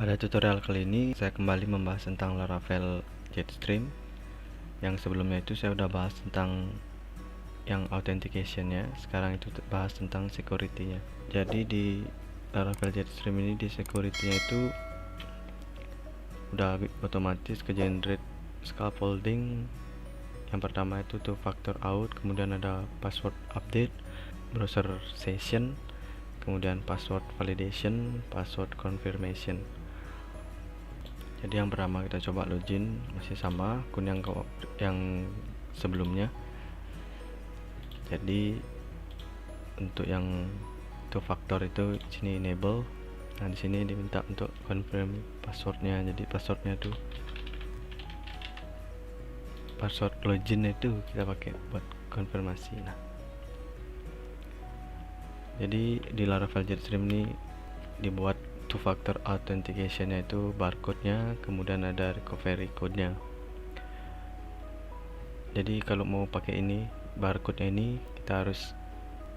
Pada tutorial kali ini saya kembali membahas tentang Laravel Jetstream. Yang sebelumnya itu saya udah bahas tentang yang authentication-nya. Sekarang itu bahas tentang security-nya. Jadi di Laravel Jetstream ini di security-nya itu udah otomatis ke generate scaffolding. Yang pertama itu two factor auth, kemudian ada password update, browser session, kemudian password validation, password confirmation. Jadi yang pertama kita coba login, masih sama akun yang sebelumnya. Jadi untuk yang two factor itu di sini enable. Nah, di sini diminta untuk confirm passwordnya. Jadi passwordnya itu password login itu kita pakai buat konfirmasi. Nah, jadi di Laravel Jetstream ini dibuat two factor authentication, yaitu barcode-nya, kemudian ada recovery code-nya. Jadi kalau mau pakai ini barcode-nya ini, kita harus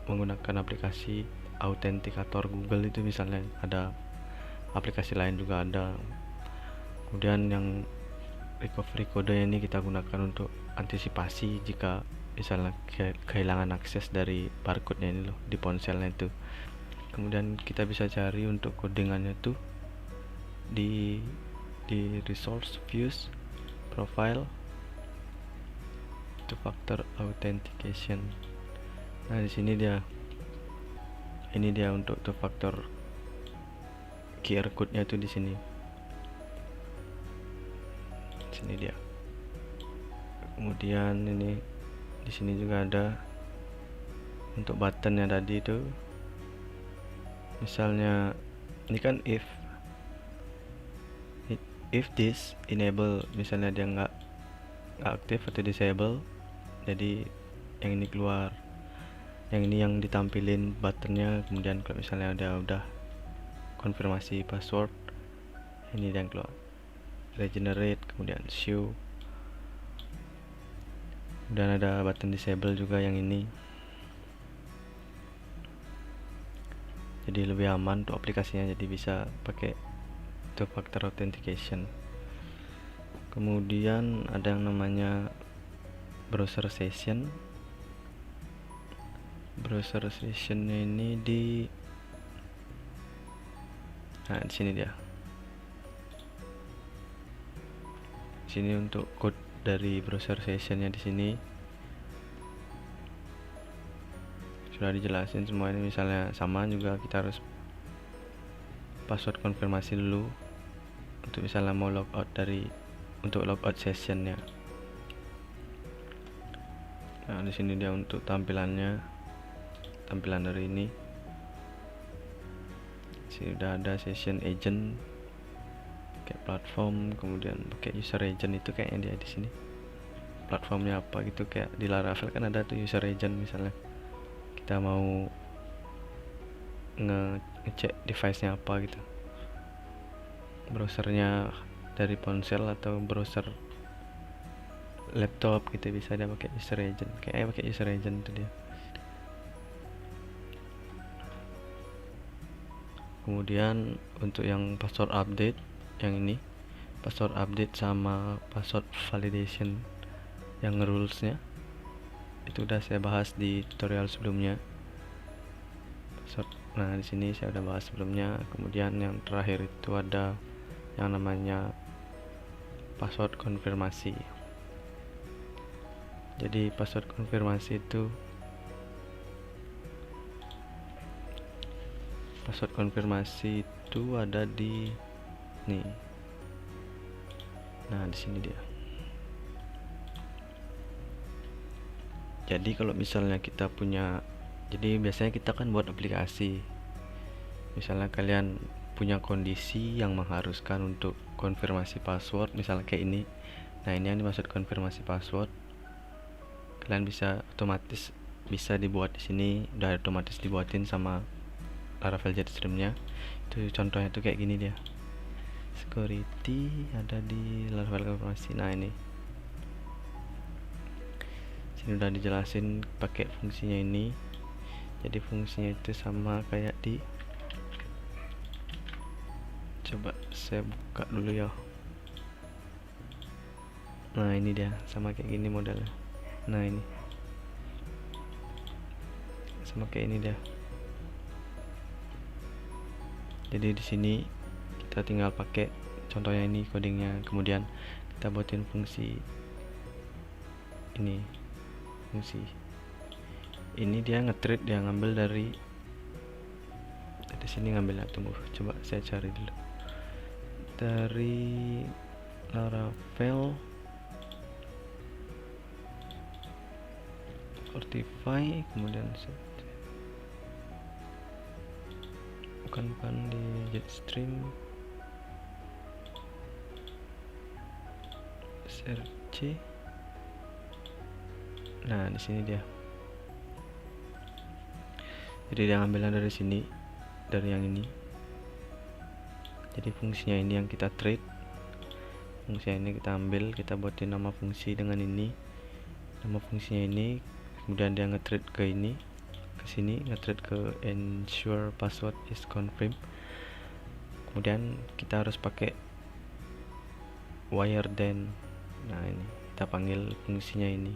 menggunakan aplikasi autentikator Google itu, misalnya ada aplikasi lain juga ada. Kemudian yang recovery code ini kita gunakan untuk antisipasi jika misalnya kehilangan akses dari barcode-nya ini loh di ponselnya itu. Kemudian kita bisa cari untuk codingannya tuh di resource views profile two factor authentication. Nah, di sini dia untuk two factor QR code-nya itu di sini. Sini dia. Kemudian ini di sini juga ada untuk buttonnya tadi itu. Misalnya ini kan if this enable, misalnya dia nggak aktif atau disable, jadi yang ini keluar, yang ini yang ditampilin buttonnya. Kemudian kalau misalnya udah konfirmasi password, ini yang keluar regenerate, kemudian show, dan ada button disable juga yang ini. Jadi lebih aman untuk aplikasinya, jadi bisa pakai two factor authentication. Kemudian ada yang namanya browser session. Browser sessionnya ini di sini dia. Sini untuk code dari browser sessionnya di sini sudah dijelasin semua. Ini misalnya sama juga, kita harus password konfirmasi dulu untuk misalnya mau logout untuk logout sessionnya. Nah, di sini dia untuk tampilan dari ini. Sini udah ada session agent, kayak platform, kemudian pakai user agent itu kayaknya dia di sini. Platformnya apa gitu, kayak di Laravel kan ada tuh user agent, misalnya kita mau ngecek device-nya apa gitu, browsernya dari ponsel atau browser laptop gitu, bisa dia pakai user agent. Kayaknya pakai user agent itu dia. Kemudian untuk yang password update, yang ini password update sama password validation yang rulesnya itu udah saya bahas di tutorial sebelumnya. Nah, di sini saya udah bahas sebelumnya. Kemudian yang terakhir itu ada yang namanya password konfirmasi. Jadi password konfirmasi itu ada di nih. Nah, di sini dia. Jadi kalau misalnya kita punya, jadi biasanya kita kan buat aplikasi, misalnya kalian punya kondisi yang mengharuskan untuk konfirmasi password, misalnya kayak ini. Nah, ini yang dimaksud konfirmasi password. Kalian bisa otomatis bisa dibuat di sini, udah otomatis dibuatin sama Laravel Jetstream-nya. Itu contohnya tuh kayak gini dia. Security ada di Laravel konfirmasi. Nah, ini sini udah dijelasin pakai fungsinya ini. Jadi fungsinya itu sama kayak di Coba saya buka dulu ya. Nah ini dia, sama kayak gini modelnya. Nah ini sama kayak ini dia. Jadi di sini kita tinggal pakai contohnya ini codingnya, kemudian kita buatin fungsi ini. Fungsi ini dia nge-treat, dia ngambil dari sini ngambilnya. Tunggu, coba saya cari dulu dari Laravel Fortify, kemudian bukan di Jetstream, search. Nah di sini dia. Jadi dia ngambilnya dari sini, dari yang ini. Jadi fungsinya ini yang kita treat, fungsinya ini kita ambil, kita buatin nama fungsi dengan ini, nama fungsinya ini, kemudian dia nge-treat ke ini, ke sini, nge-treat ke ensure password is confirmed. Kemudian kita harus pakai wire then. Nah ini kita panggil fungsinya ini.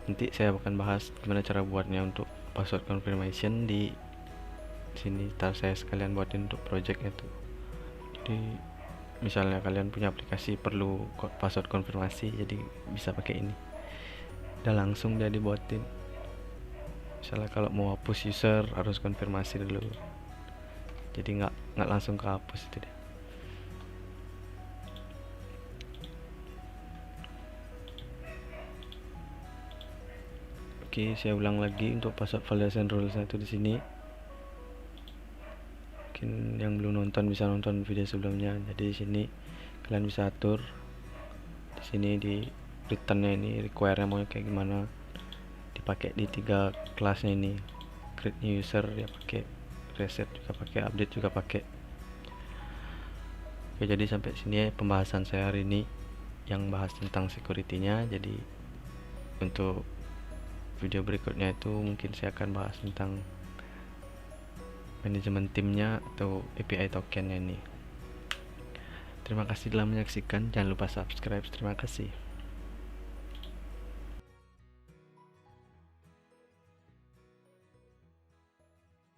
Nanti saya akan bahas gimana cara buatnya untuk password confirmation di sini. Ntar saya sekalian buatin untuk project itu. Jadi misalnya kalian punya aplikasi perlu password konfirmasi, jadi bisa pakai ini. Udah langsung dia dibuatin. Misalnya kalau mau hapus user harus konfirmasi dulu. Jadi nggak langsung ke hapus itu deh. Oke, saya ulang lagi untuk password validation rules itu di sini. Mungkin yang belum nonton bisa nonton video sebelumnya. Jadi di sini kalian bisa atur. Di sini di returnnya ini require-nya mau kayak gimana. Dipakai di 3 kelasnya ini. Create new user ya pakai, reset juga pakai, update juga pakai. Oke, jadi sampai sini pembahasan saya hari ini yang bahas tentang security-nya. Jadi untuk video berikutnya itu mungkin saya akan bahas tentang manajemen timnya atau API tokennya ini. Terima kasih telah menyaksikan, jangan lupa subscribe. Terima kasih.